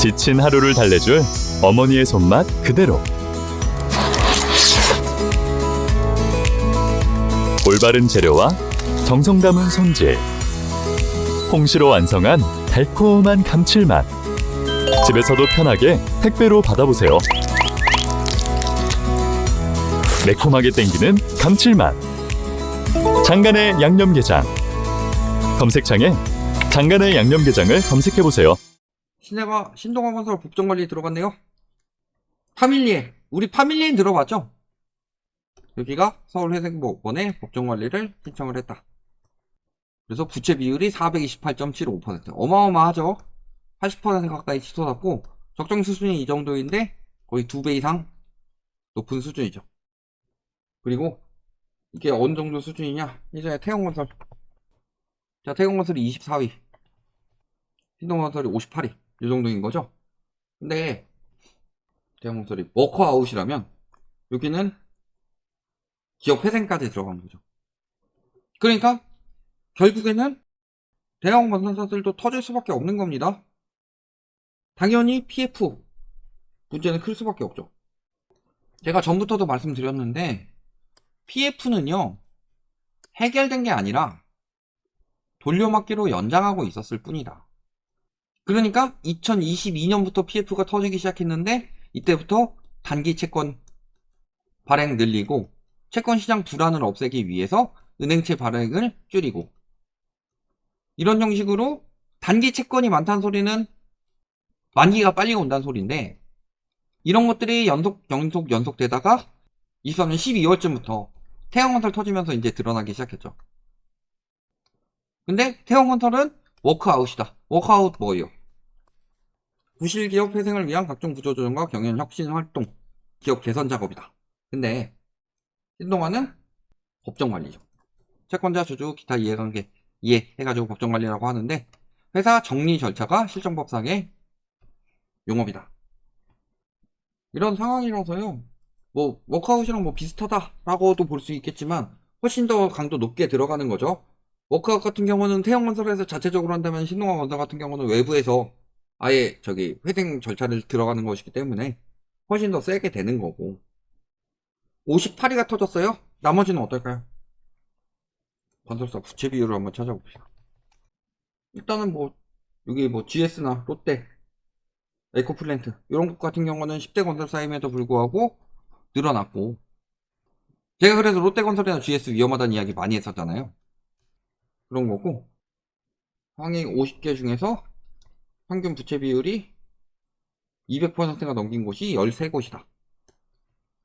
지친 하루를 달래줄 어머니의 손맛 그대로. 올바른 재료와 정성 담은 손질. 홍시로 완성한 달콤한 감칠맛. 집에서도 편하게 택배로 받아보세요. 매콤하게 땡기는 감칠맛. 장간의 양념게장. 검색창에 장간의 양념게장을 검색해보세요. 시내가 신동아건설 법정관리 들어갔네요. 파밀리에, 우리 파밀리엔 들어봤죠? 여기가 서울회생법원에 법정관리를 신청을 했다. 그래서 부채 비율이 428.75%. 어마어마하죠? 80% 가까이 치솟았고, 적정 수준이 이 정도인데 거의 2배 이상 높은 수준이죠. 그리고 이게 어느 정도 수준이냐? 예전에 태영건설. 자, 태영건설이 24위, 신동건설이 58위. 이 정도인 거죠. 근데 태영건설이 워커아웃이라면 여기는 기업 회생까지 들어가는 거죠. 그러니까 결국에는 대형 건설사들도 터질 수밖에 없는 겁니다. 당연히 PF 문제는 클 수밖에 없죠. 제가 전부터도 말씀드렸는데 PF는요 해결된 게 아니라 돌려막기로 연장하고 있었을 뿐이다. 그러니까 2022년부터 PF가 터지기 시작했는데 이때부터 단기 채권 발행 늘리고 채권 시장 불안을 없애기 위해서 은행채 발행을 줄이고, 이런 형식으로 단기 채권이 많다는 소리는 만기가 빨리 온다는 소리인데, 이런 것들이 연속되다가 23년 12월쯤부터 태영건설 터지면서 이제 드러나기 시작했죠. 근데 태영건설은 워크아웃이다. 워크아웃 뭐예요? 부실기업 회생을 위한 각종 구조조정과 경영 혁신 활동, 기업 개선 작업이다. 근데 신동아는 법정관리죠. 채권자, 주주, 기타 이해관계 이해해가지고 법정관리라고 하는데, 회사 정리 절차가 실정법상의 용업이다. 이런 상황이라서요, 뭐 워크아웃이랑 뭐 비슷하다라고도 볼 수 있겠지만 훨씬 더 강도 높게 들어가는 거죠. 워크아웃 같은 경우는 태영건설에서 자체적으로 한다면 신동아건설 같은 경우는 외부에서 아예 회생 절차를 들어가는 것이기 때문에 훨씬 더 세게 되는 거고, 58위가 터졌어요? 나머지는 어떨까요? 건설사 부채 비율을 한번 찾아봅시다. 일단은 여기 GS나 롯데, 에코플랜트 이런 것 같은 경우는 10대 건설사임에도 불구하고 늘어났고, 제가 그래서 롯데건설이나 GS 위험하다는 이야기 많이 했었잖아요. 그런 거고, 상위 50개 중에서 평균 부채 비율이 200%가 넘긴 곳이 13곳이다.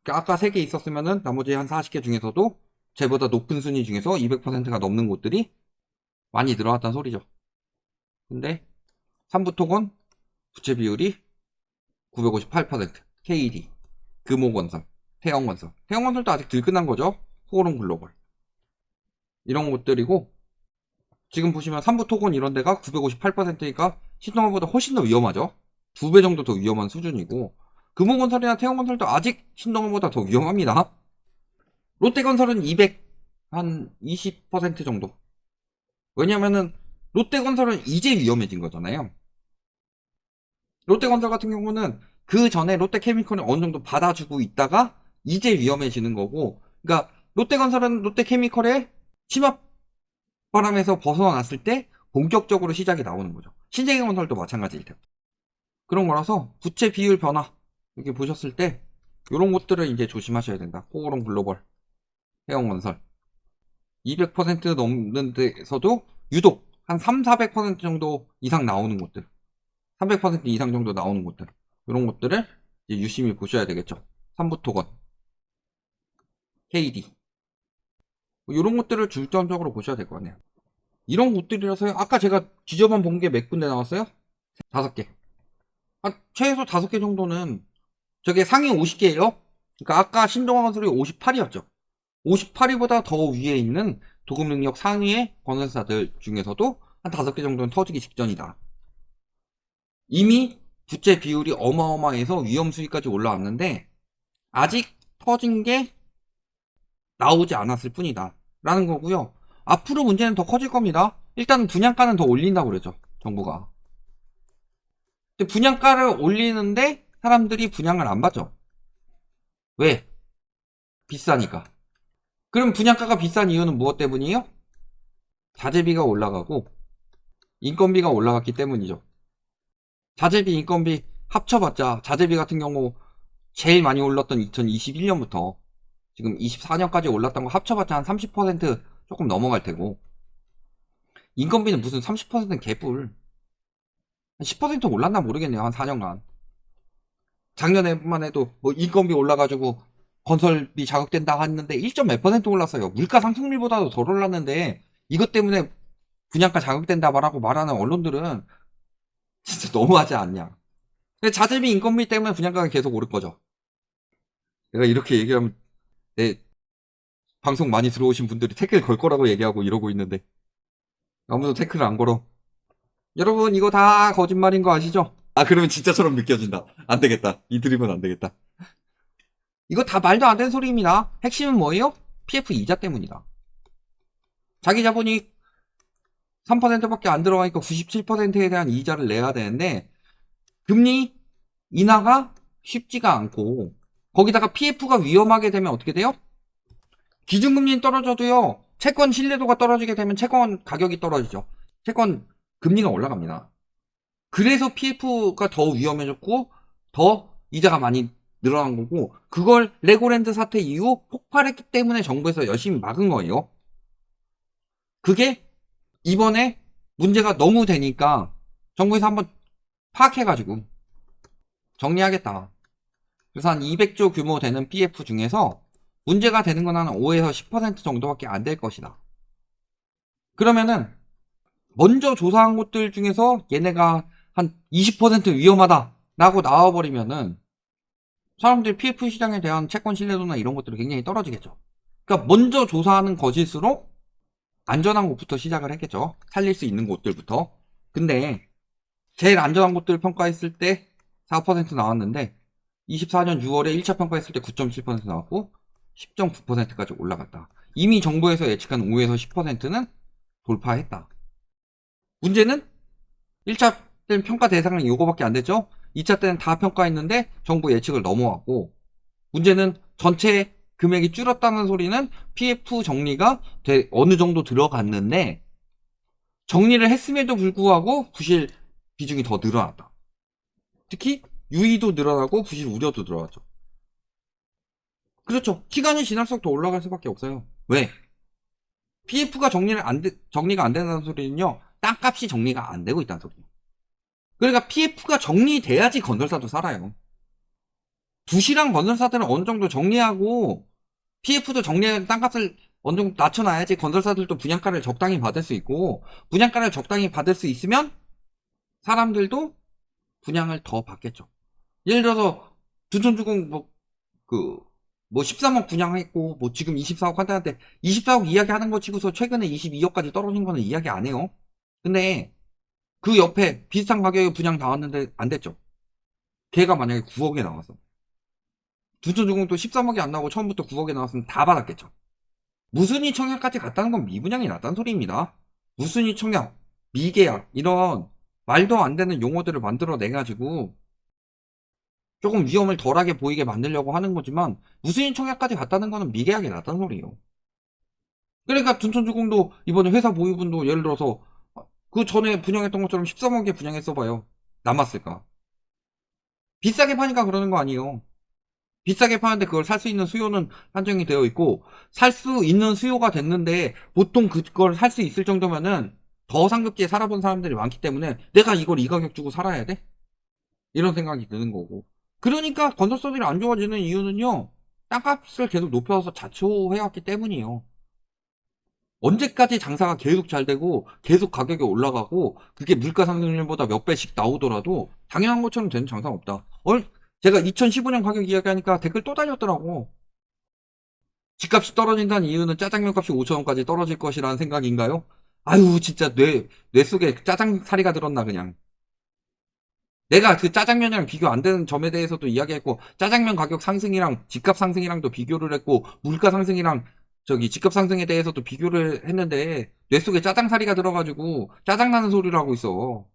그러니까 아까 3개 있었으면은 나머지 한 40개 중에서도 쟤보다 높은 순위 중에서 200%가 넘는 곳들이 많이 늘어났다는 소리죠. 근데 삼부토건 부채 비율이 958%, KD, 금호건설, 태영건설. 태영건설도 아직 덜 끝난 거죠. 호롱글로벌. 이런 곳들이고, 지금 보시면 삼부토건 이런 데가 958%니까 신동아보다 훨씬 더 위험하죠. 2배 정도 더 위험한 수준이고, 금호건설이나 태영건설도 아직 신동아보다 더 위험합니다. 롯데건설은 20% 정도. 왜냐면은 롯데건설은 이제 위험해진 거잖아요. 롯데건설 같은 경우는 그 전에 롯데케미컬을 어느 정도 받아주고 있다가 이제 위험해지는 거고, 그러니까 롯데건설은 롯데케미컬의 침합바람에서 벗어났을 때 본격적으로 시작이 나오는 거죠. 신재생건설도 마찬가지일 테고. 그런 거라서 부채 비율 변화 이렇게 보셨을 때 이런 것들을 이제 조심하셔야 된다. 호거론 글로벌, 태영건설 200% 넘는 데서도 유독 한 300~400% 정도 이상 나오는 곳들, 300% 이상 정도 나오는 곳들, 이런 것들을 이제 유심히 보셔야 되겠죠. 삼부토건, KD 이런 것들을 중점적으로 보셔야 될 것 같네요. 이런 곳들이라서요. 아까 제가 지저만 본 게 몇 군데 나왔어요? 5개. 최소 5개 정도는 저게 상위 50개예요. 그러니까 아까 신동아건설이 58위였죠. 58위보다 더 위에 있는 도급 능력 상위의 건설사들 중에서도 한 5개 정도는 터지기 직전이다. 이미 부채 비율이 어마어마해서 위험 수위까지 올라왔는데 아직 터진 게 나오지 않았을 뿐이다 라는 거고요. 앞으로 문제는 더 커질 겁니다. 일단 분양가는 더 올린다고 그러죠, 정부가. 근데 분양가를 올리는데 사람들이 분양을 안 받죠. 왜? 비싸니까. 그럼 분양가가 비싼 이유는 무엇 때문이에요? 자재비가 올라가고 인건비가 올라갔기 때문이죠. 자재비, 인건비 합쳐봤자 자재비 같은 경우 제일 많이 올랐던 2021년부터 지금 24년까지 올랐던 거 합쳐봤자 한 30% 조금 넘어갈 테고, 인건비는 무슨 30%는 개뿔. 한 10% 올랐나 모르겠네요. 한 4년간. 작년에만 해도 뭐 인건비 올라가지고 건설비 자극된다 했는데 1점 몇 퍼센트 올랐어요. 물가 상승률보다도 덜 올랐는데 이것 때문에 분양가 자극된다 말하고 말하는 언론들은 진짜 너무하지 않냐. 근데 자재비 인건비 때문에 분양가가 계속 오를 거죠. 내가 이렇게 얘기하면 내 방송 많이 들어오신 분들이 태클 걸 거라고 얘기하고 이러고 있는데 아무도 태클을 안 걸어. 여러분 이거 다 거짓말인 거 아시죠? 아 그러면 진짜처럼 느껴진다. 안 되겠다. 이 드립은 안 되겠다. 이거 다 말도 안 되는 소리입니다. 핵심은 뭐예요? PF 이자 때문이다. 자기 자본이 3%밖에 안 들어가니까 97%에 대한 이자를 내야 되는데 금리 인하가 쉽지가 않고 거기다가 PF가 위험하게 되면 어떻게 돼요? 기준금리는 떨어져도요. 채권 신뢰도가 떨어지게 되면 채권 가격이 떨어지죠. 채권 금리가 올라갑니다. 그래서 PF가 더 위험해졌고 더 이자가 많이 늘어난 거고, 그걸 레고랜드 사태 이후 폭발했기 때문에 정부에서 열심히 막은 거예요. 그게 이번에 문제가 너무 되니까 정부에서 한번 파악해가지고 정리하겠다. 그래서 한 200조 규모 되는 PF 중에서 문제가 되는 건 한 5에서 10% 정도밖에 안 될 것이다. 그러면은 먼저 조사한 곳들 중에서 얘네가 한 20% 위험하다라고 나와버리면은 사람들이 PF 시장에 대한 채권 신뢰도나 이런 것들이 굉장히 떨어지겠죠. 그러니까 먼저 조사하는 것일수록 안전한 곳부터 시작을 했겠죠. 살릴 수 있는 곳들부터. 근데 제일 안전한 곳들 평가했을 때 4% 나왔는데 24년 6월에 1차 평가했을 때 9.7% 나왔고 10.9%까지 올라갔다. 이미 정부에서 예측한 5에서 10%는 돌파했다. 문제는 1차 때는 평가 대상은 이거밖에 안 됐죠. 2차 때는 다 평가했는데 정부 예측을 넘어왔고, 문제는 전체 금액이 줄었다는 소리는 PF 정리가 어느 정도 들어갔는데 정리를 했음에도 불구하고 부실 비중이 더 늘어났다. 특히 유의도 늘어나고 부실 우려도 늘어났죠. 그렇죠. 기간이 지날수록 더 올라갈 수밖에 없어요. 왜? PF가 정리가 안 된다는 소리는요, 땅값이 정리가 안 되고 있다는 소리예요. 그러니까 PF가 정리돼야지 건설사도 살아요. 부실한 건설사들은 어느 정도 정리하고 PF도 정리해서 땅값을 어느 정도 낮춰놔야지 건설사들도 분양가를 적당히 받을 수 있고, 분양가를 적당히 받을 수 있으면 사람들도 분양을 더 받겠죠. 예를 들어서 두촌주공 뭐 13억 분양했고 뭐 지금 24억 한다는데 24억 이야기하는 거 치고서 최근에 22억까지 떨어진 거는 이야기 안 해요. 근데 그 옆에 비슷한 가격에 분양 나왔는데 안 됐죠. 걔가 만약에 9억에 나왔어. 두촌주공도 13억이 안 나오고 처음부터 9억에 나왔으면 다 받았겠죠. 무순위 청약까지 갔다는 건 미분양이 났다는 소리입니다. 무순위 청약, 미계약 이런 말도 안 되는 용어들을 만들어내가지고 조금 위험을 덜하게 보이게 만들려고 하는 거지만 무순위 청약까지 갔다는 거는 미계약이 났다는 소리예요. 그러니까 둔촌주공도 이번에 회사 보유분도 예를 들어서 그 전에 분양했던 것처럼 13억에 분양했어봐요. 남았을까? 비싸게 파니까 그러는 거 아니에요. 비싸게 파는데 그걸 살 수 있는 수요는 한정이 되어 있고, 살 수 있는 수요가 됐는데 보통 그걸 살 수 있을 정도면은 더 상급지에 살아본 사람들이 많기 때문에 내가 이걸 이 가격 주고 살아야 돼? 이런 생각이 드는 거고. 그러니까 건설사들이 안 좋아지는 이유는요, 땅값을 계속 높여서 자초해왔기 때문이에요. 언제까지 장사가 계속 잘 되고 계속 가격이 올라가고 그게 물가 상승률보다 몇 배씩 나오더라도 당연한 것처럼 되는 장사는 없다. 제가 2015년 가격 이야기하니까 댓글 또 달렸더라고. 집값이 떨어진다는 이유는 짜장면 값이 5천원까지 떨어질 것이라는 생각인가요? 아유 진짜 뇌 속에 짜장사리가 들었나 그냥. 내가 그 짜장면이랑 비교 안 되는 점에 대해서도 이야기했고, 짜장면 가격 상승이랑 집값 상승이랑도 비교를 했고, 물가 상승이랑 집값 상승에 대해서도 비교를 했는데 뇌 속에 짜장사리가 들어가지고 짜장나는 소리를 하고 있어.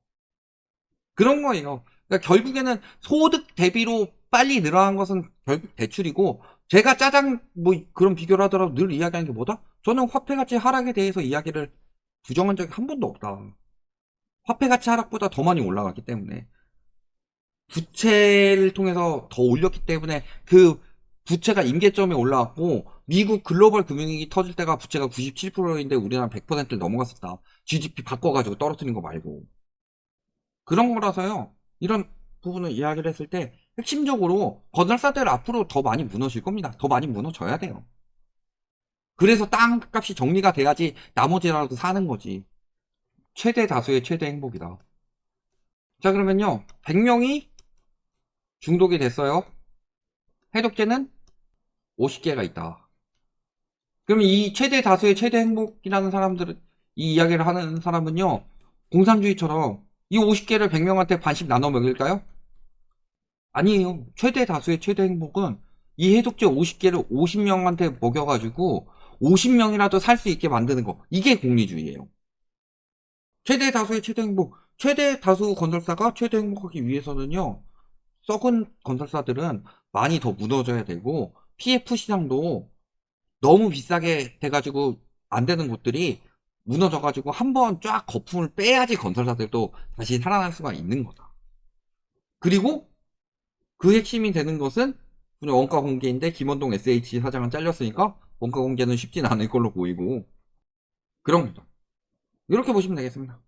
그런 거예요. 그러니까 결국에는 소득 대비로 빨리 늘어난 것은 결국 대출이고, 제가 짜장 뭐 그런 비교를 하더라도 늘 이야기하는 게 뭐다? 저는 화폐 가치 하락에 대해서 이야기를 부정한 적이 한 번도 없다. 화폐 가치 하락보다 더 많이 올라갔기 때문에, 부채를 통해서 더 올렸기 때문에 그 부채가 임계점에 올라왔고, 미국 글로벌 금융위기 터질 때가 부채가 97%인데 우리나라 100%를 넘어갔었다. GDP 바꿔가지고 떨어뜨린 거 말고. 그런 거라서요. 이런 부분을 이야기를 했을 때 핵심적으로 건설사들 앞으로 더 많이 무너질 겁니다. 더 많이 무너져야 돼요. 그래서 땅값이 정리가 돼야지 나머지라도 사는 거지. 최대 다수의 최대 행복이다. 자, 그러면요. 100명이 중독이 됐어요. 해독제는 50개가 있다. 그러면 이 최대 다수의 최대 행복이라는 사람들은, 이 이야기를 하는 사람은요, 공산주의처럼 이 50개를 100명한테 반씩 나눠 먹일까요? 아니에요. 최대 다수의 최대 행복은 이 해독제 50개를 50명한테 먹여가지고 50명이라도 살 수 있게 만드는 거. 이게 공리주의예요. 최대 다수의 최대 행복. 최대 다수 건설사가 최대 행복하기 위해서는요, 썩은 건설사들은 많이 더 무너져야 되고, PF 시장도 너무 비싸게 돼가지고 안 되는 곳들이 무너져가지고 한번 쫙 거품을 빼야지 건설사들도 다시 살아날 수가 있는 거다. 그리고 그 핵심이 되는 것은 그냥 원가 공개인데, 김원동 SH 사장은 잘렸으니까 원가 공개는 쉽진 않을 걸로 보이고, 그런 거죠. 이렇게 보시면 되겠습니다.